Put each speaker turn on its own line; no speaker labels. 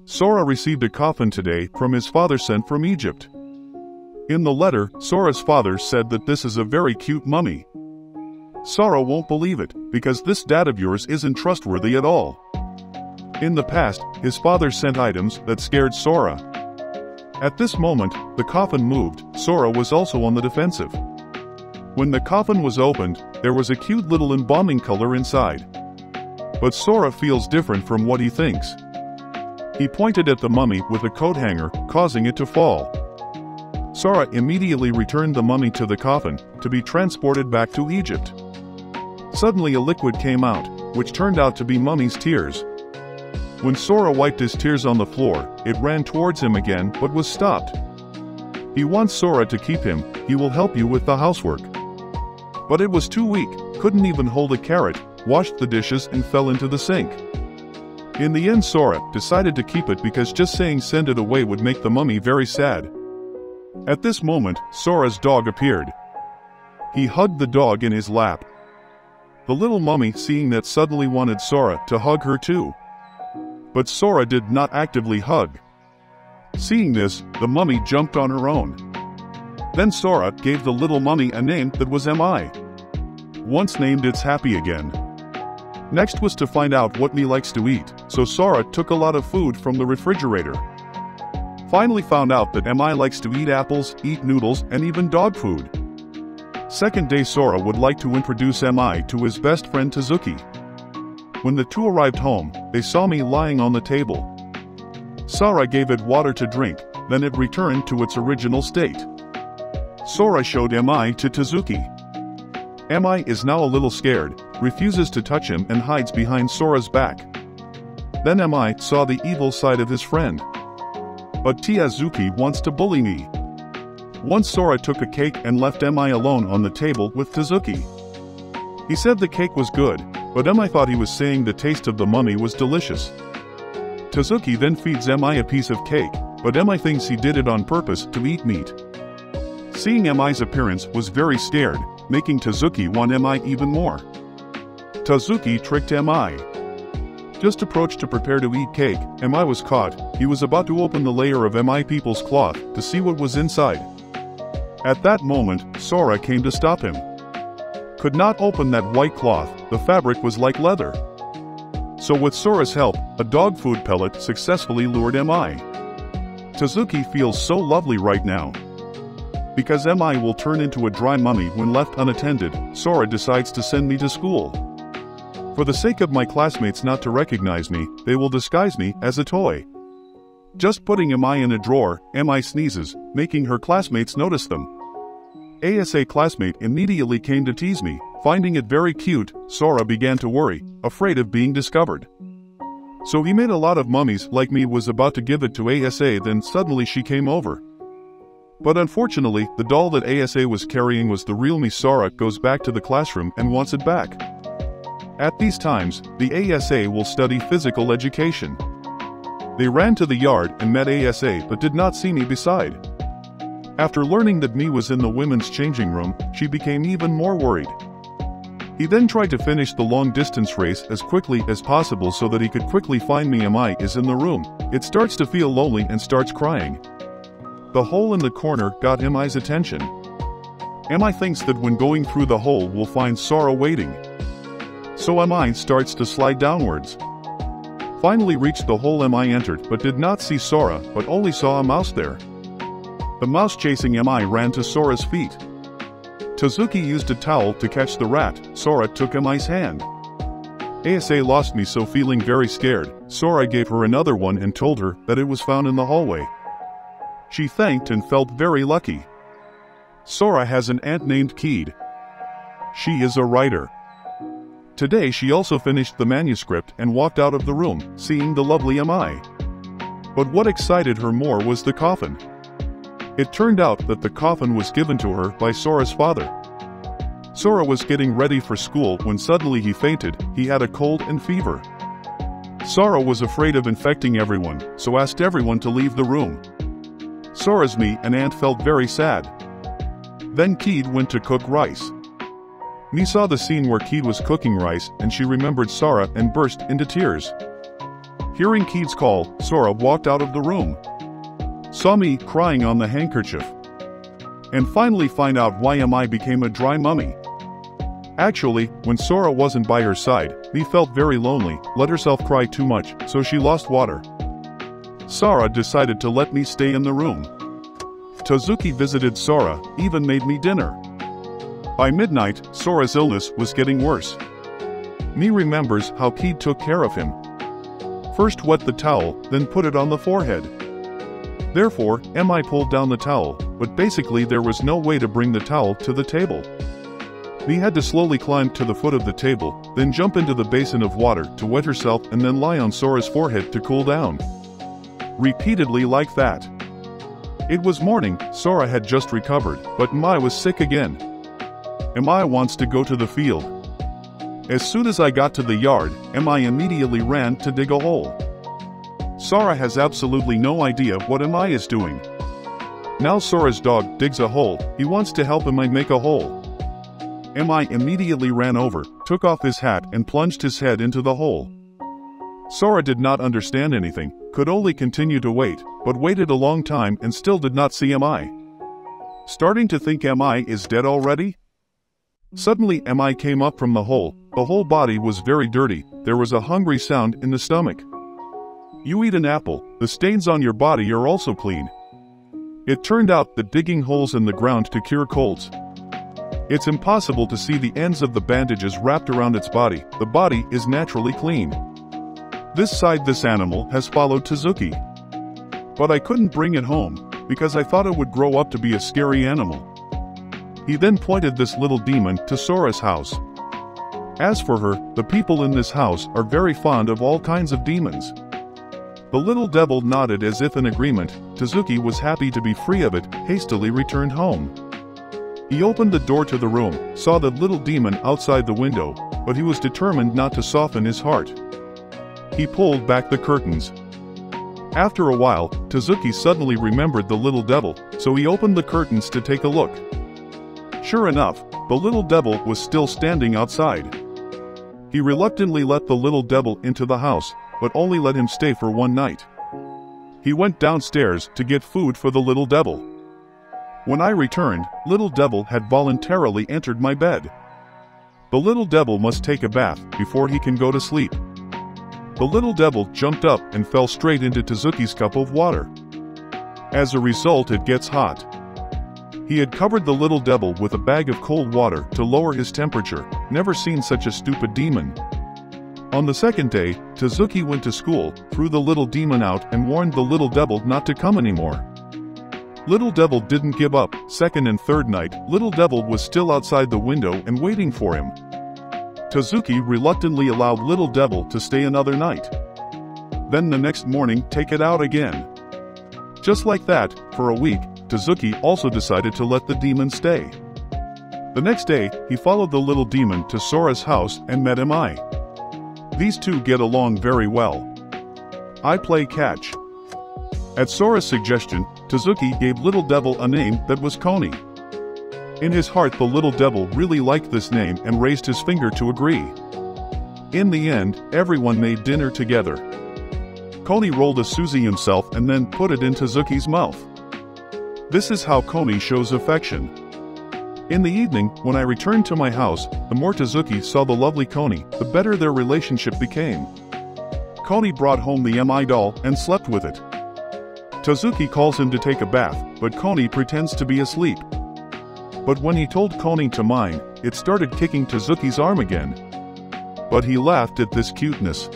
Sora received a coffin today from his father sent from Egypt. In the letter, Sora's father said that this is a very cute mummy. Sora won't believe it, because this dad of yours isn't trustworthy at all. In the past, his father sent items that scared Sora. At this moment, the coffin moved. Sora was also on the defensive. When the coffin was opened, there was a cute little embalming color inside. But Sora feels different from what he thinks. He pointed at the mummy with a coat hanger, causing it to fall. Sora immediately returned the mummy to the coffin, to be transported back to Egypt. Suddenly a liquid came out, which turned out to be mummy's tears. When Sora wiped his tears on the floor, it ran towards him again but was stopped. He wants Sora to keep him. He will help you with the housework. But it was too weak, couldn't even hold a carrot, washed the dishes and fell into the sink. In the end, Sora decided to keep it because just saying send it away would make the mummy very sad. At this moment, Sora's dog appeared. He hugged the dog in his lap. The little mummy, seeing that, suddenly wanted Sora to hug her too. But Sora did not actively hug. Seeing this, the mummy jumped on her own. Then Sora gave the little mummy a name that was Mi. Once named, it's happy again. Next was to find out what Mi likes to eat, so Sora took a lot of food from the refrigerator. Finally found out that Mi likes to eat apples, eat noodles, and even dog food. Second day, Sora would like to introduce Mi to his best friend Tazuki. When the two arrived home, they saw Mi lying on the table. Sora gave it water to drink, then it returned to its original state. Sora showed Mi to Tazuki. Mi is now a little scared, refuses to touch him and hides behind Sora's back. Then Mi saw the evil side of his friend. But Tazuki wants to bully me. Once Sora took a cake and left Mi alone on the table with Tazuki. He said the cake was good, but Mi thought he was saying the taste of the mummy was delicious. Tazuki then feeds Mi a piece of cake, but Mi thinks he did it on purpose to eat meat. Seeing Mi's appearance was very scared, making Tazuki want Mi even more. Tazuki tricked Mi. Just approached to prepare to eat cake, Mi was caught. He was about to open the layer of Mi people's cloth to see what was inside. At that moment, Sora came to stop him. Could not open that white cloth, the fabric was like leather. So with Sora's help, a dog food pellet successfully lured Mi. Tazuki feels so lovely right now. Because Mi will turn into a dry mummy when left unattended, Sora decides to send me to school. For the sake of my classmates not to recognize me, they will disguise me as a toy. Just putting Mi in a drawer, Mi sneezes, making her classmates notice them. ASA classmate immediately came to tease me. Finding it very cute, Sora began to worry, afraid of being discovered. So he made a lot of mummies like me, was about to give it to ASA, then suddenly she came over. But unfortunately, the doll that ASA was carrying was the real me. Sora goes back to the classroom and wants it back. At these times, the ASA will study physical education. They ran to the yard and met ASA but did not see me beside. After learning that Mi was in the women's changing room, she became even more worried. He then tried to finish the long-distance race as quickly as possible so that he could quickly find me. Mi is in the room. It starts to feel lonely and starts crying. The hole in the corner got Mi's attention. Mi thinks that when going through the hole we'll find Sora waiting. So Mi starts to slide downwards. Finally reached the hole. Mi entered but did not see Sora, but only saw a mouse there. The mouse chasing Mi ran to Sora's feet. Tazuki used a towel to catch the rat. Sora took Mi's hand. ASA lost me, so feeling very scared, Sora gave her another one and told her that it was found in the hallway. She thanked and felt very lucky. Sora has an aunt named Keed. She is a writer. Today she also finished the manuscript and walked out of the room, seeing the lovely Mi. But what excited her more was the coffin. It turned out that the coffin was given to her by Sora's father. Sora was getting ready for school when suddenly he fainted. He had a cold and fever. Sora was afraid of infecting everyone, so asked everyone to leave the room. Sora's Mi and aunt felt very sad. Then Keed went to cook rice. Mi saw the scene where Keed was cooking rice and she remembered Sora and burst into tears. Hearing Keith's call, Sora walked out of the room, saw me crying on the handkerchief, and finally find out why Mi became a dry mummy. Actually, when Sora wasn't by her side, Mi felt very lonely, let herself cry too much, so she lost water. Sora decided to let me stay in the room. Tozuki visited Sora, even made me dinner. By midnight, Sora's illness was getting worse. Mi remembers how Keith took care of him. First wet the towel, then put it on the forehead. Therefore, Mi pulled down the towel, but basically there was no way to bring the towel to the table. Mi had to slowly climb to the foot of the table, then jump into the basin of water to wet herself and then lie on Sora's forehead to cool down. Repeatedly like that. It was morning, Sora had just recovered, but Mi was sick again. Mi wants to go to the field. As soon as I got to the yard, Mi immediately ran to dig a hole. Sora has absolutely no idea what Mi is doing. Now Sora's dog digs a hole, he wants to help Mi make a hole. Mi immediately ran over, took off his hat and plunged his head into the hole. Sora did not understand anything, could only continue to wait, but waited a long time and still did not see Mi. Starting to think Mi is dead already? Suddenly Mi came up from the whole body was very dirty, there was a hungry sound in the stomach. You eat an apple, the stains on your body are also clean. It turned out that digging holes in the ground to cure colds. It's impossible to see the ends of the bandages wrapped around its body, the body is naturally clean. This animal has followed Tozuki. But I couldn't bring it home, because I thought it would grow up to be a scary animal. He then pointed this little demon to Sora's house. As for her, the people in this house are very fond of all kinds of demons. The little devil nodded as if in agreement. Tozuki was happy to be free of it, hastily returned home. He opened the door to the room, saw the little demon outside the window, but he was determined not to soften his heart. He pulled back the curtains. After a while, Tozuki suddenly remembered the little devil, so he opened the curtains to take a look. Sure enough, the little devil was still standing outside. He reluctantly let the little devil into the house, but only let him stay for one night. He went downstairs to get food for the little devil. When I returned, little devil had voluntarily entered my bed. The little devil must take a bath before he can go to sleep. The little devil jumped up and fell straight into Tozuki's cup of water. As a result, it gets hot. He had covered the little devil with a bag of cold water to lower his temperature, never seen such a stupid demon. On the second day, Tozuki went to school, threw the little demon out and warned the little devil not to come anymore. Little devil didn't give up. Second and third night, little devil was still outside the window and waiting for him. Tozuki reluctantly allowed little devil to stay another night. Then the next morning, take it out again. Just like that, for a week, Tozuki also decided to let the demon stay. The next day, he followed the little demon to Sora's house and met Mi. These two get along very well. I play catch. At Sora's suggestion, Tozuki gave little devil a name that was Koni. In his heart, the little devil really liked this name and raised his finger to agree. In the end, everyone made dinner together. Koni rolled a Suzy himself and then put it in Tozuki's mouth. This is how Koni shows affection. In the evening, when I returned to my house, the more Tozuki saw the lovely Koni, the better their relationship became. Koni brought home the Mi doll and slept with it. Tozuki calls him to take a bath, but Koni pretends to be asleep. But when he told Koni to mind, it started kicking Tozuki's arm again. But he laughed at this cuteness.